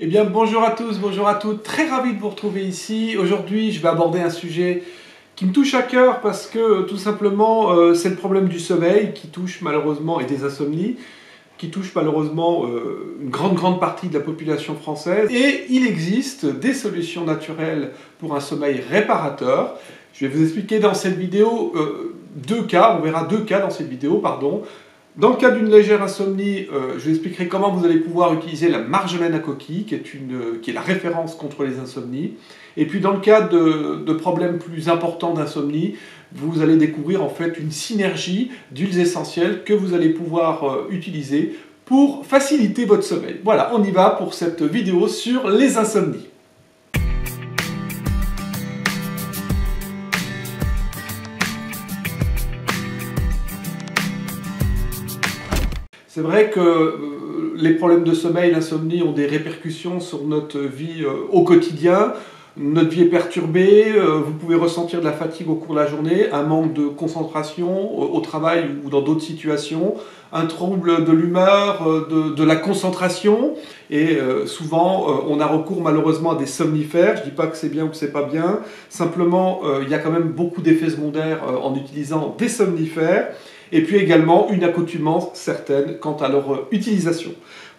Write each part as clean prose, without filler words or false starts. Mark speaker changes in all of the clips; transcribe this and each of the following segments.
Speaker 1: Eh bien, bonjour à tous, bonjour à toutes, très ravi de vous retrouver ici. Aujourd'hui, je vais aborder un sujet qui me touche à cœur parce que tout simplement, c'est le problème du sommeil qui touche malheureusement, et des insomnies, qui touche malheureusement une grande partie de la population française. Et il existe des solutions naturelles pour un sommeil réparateur. Je vais vous expliquer dans cette vidéo deux cas, on verra deux cas dans cette vidéo, pardon. Dans le cas d'une légère insomnie, je vous expliquerai comment vous allez pouvoir utiliser la marjolaine à coquille, qui est la référence contre les insomnies. Et puis dans le cas de problèmes plus importants d'insomnie, vous allez découvrir en fait une synergie d'huiles essentielles que vous allez pouvoir utiliser pour faciliter votre sommeil. Voilà, on y va pour cette vidéo sur les insomnies. C'est vrai que les problèmes de sommeil, l'insomnie ont des répercussions sur notre vie au quotidien. Notre vie est perturbée, vous pouvez ressentir de la fatigue au cours de la journée, un manque de concentration au travail ou dans d'autres situations, un trouble de l'humeur, de la concentration, et souvent on a recours malheureusement à des somnifères. Je ne dis pas que c'est bien ou que c'est pas bien, simplement il y a quand même beaucoup d'effets secondaires en utilisant des somnifères, et puis également une accoutumance certaine quant à leur utilisation.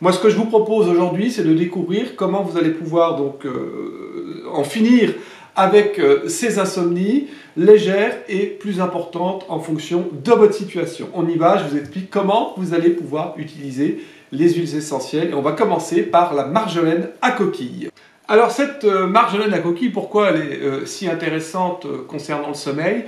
Speaker 1: Moi, ce que je vous propose aujourd'hui, c'est de découvrir comment vous allez pouvoir donc en finir avec ces insomnies légères et plus importantes en fonction de votre situation. On y va, je vous explique comment vous allez pouvoir utiliser les huiles essentielles. Et on va commencer par la marjolaine à coquille. Alors cette marjolaine à coquille, pourquoi elle est si intéressante concernant le sommeil ?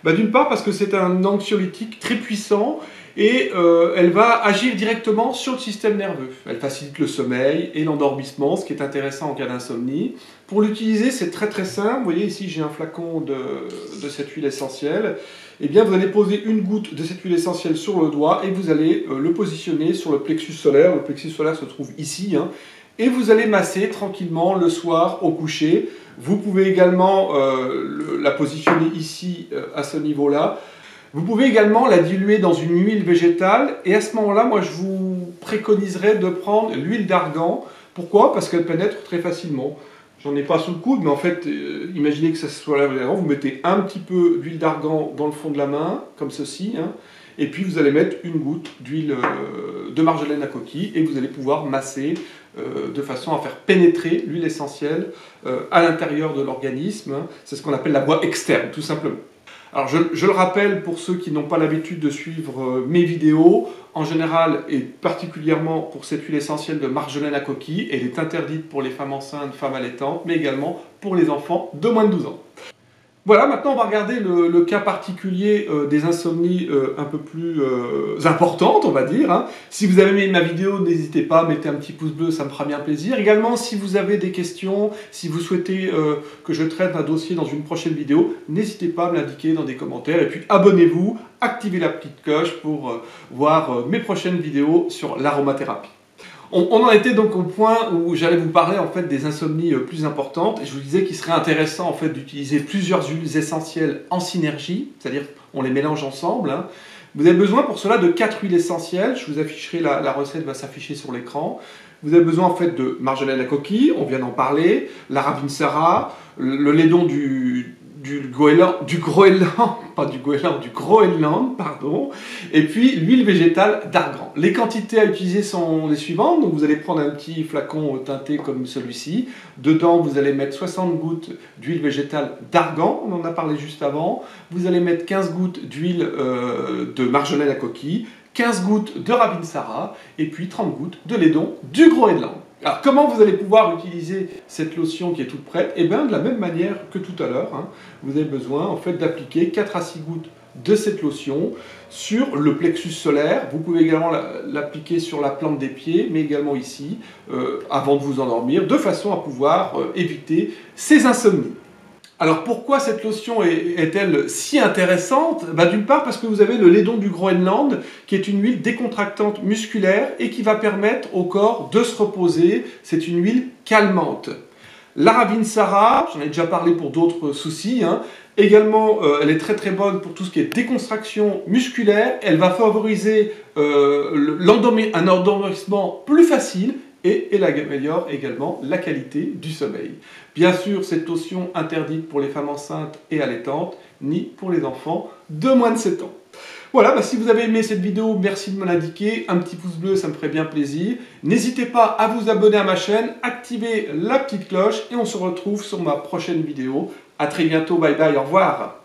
Speaker 1: D'une part parce que c'est un anxiolytique très puissant et elle va agir directement sur le système nerveux. Elle facilite le sommeil et l'endormissement, ce qui est intéressant en cas d'insomnie. Pour l'utiliser, c'est très simple. Vous voyez ici, j'ai un flacon de cette huile essentielle. Eh bien, vous allez poser une goutte de cette huile essentielle sur le doigt et vous allez le positionner sur le plexus solaire. Le plexus solaire se trouve ici, et vous allez masser tranquillement le soir au coucher. Vous pouvez également la positionner ici à ce niveau-là. Vous pouvez également la diluer dans une huile végétale et à ce moment-là, moi je vous préconiserais de prendre l'huile d'argan. Pourquoi ? Parce qu'elle pénètre très facilement. J'en ai pas sous le coude, mais en fait, imaginez que ça soit là, vous mettez un petit peu d'huile d'argan dans le fond de la main, comme ceci, et puis vous allez mettre une goutte d'huile de marjolaine à coquille et vous allez pouvoir masser de façon à faire pénétrer l'huile essentielle à l'intérieur de l'organisme. C'est ce qu'on appelle la voie externe, tout simplement. Alors je le rappelle pour ceux qui n'ont pas l'habitude de suivre mes vidéos, en général et particulièrement pour cette huile essentielle de marjolaine à coquille, elle est interdite pour les femmes enceintes, femmes allaitantes, mais également pour les enfants de moins de 12 ans. Voilà, maintenant on va regarder le cas particulier des insomnies un peu plus importantes, on va dire. Si vous avez aimé ma vidéo, n'hésitez pas, mettez un petit pouce bleu, ça me fera bien plaisir. Également, si vous avez des questions, si vous souhaitez que je traite un dossier dans une prochaine vidéo, n'hésitez pas à me l'indiquer dans des commentaires. Et puis abonnez-vous, activez la petite cloche pour voir mes prochaines vidéos sur l'aromathérapie. On en était donc au point où j'allais vous parler en fait des insomnies plus importantes et je vous disais qu'il serait intéressant en fait d'utiliser plusieurs huiles essentielles en synergie, c'est-à-dire on les mélange ensemble. Vous avez besoin pour cela de 4 huiles essentielles, je vous afficherai, la recette va s'afficher sur l'écran. Vous avez besoin en fait de marjolaine à coquille, on vient d'en parler, la Ravinsara, le laidon du Groenland, pardon, et puis l'huile végétale d'argan. Les quantités à utiliser sont les suivantes. Donc vous allez prendre un petit flacon teinté comme celui-ci. Dedans, vous allez mettre 60 gouttes d'huile végétale d'argan, on en a parlé juste avant. Vous allez mettre 15 gouttes d'huile de marjolaine à coquille, 15 gouttes de Ravinsara et puis 30 gouttes de laidon du Groenland. Alors, comment vous allez pouvoir utiliser cette lotion qui est toute prête ? Eh bien, de la même manière que tout à l'heure, vous avez besoin en fait d'appliquer 4 à 6 gouttes de cette lotion sur le plexus solaire. Vous pouvez également l'appliquer sur la plante des pieds, mais également ici, avant de vous endormir, de façon à pouvoir éviter ces insomnies. Alors pourquoi cette lotion est-elle si intéressante ? D'une part parce que vous avez le laidon du Groenland qui est une huile décontractante musculaire et qui va permettre au corps de se reposer. C'est une huile calmante. La Ravinsara, j'en ai déjà parlé pour d'autres soucis, également elle est très bonne pour tout ce qui est décontraction musculaire. Elle va favoriser un endormissement plus facile et elle améliore également la qualité du sommeil. Bien sûr, cette lotion interdite pour les femmes enceintes et allaitantes, ni pour les enfants de moins de 7 ans. Voilà, si vous avez aimé cette vidéo, merci de me l'indiquer. Un petit pouce bleu, ça me ferait bien plaisir. N'hésitez pas à vous abonner à ma chaîne, activer la petite cloche et on se retrouve sur ma prochaine vidéo. A très bientôt, bye bye, au revoir.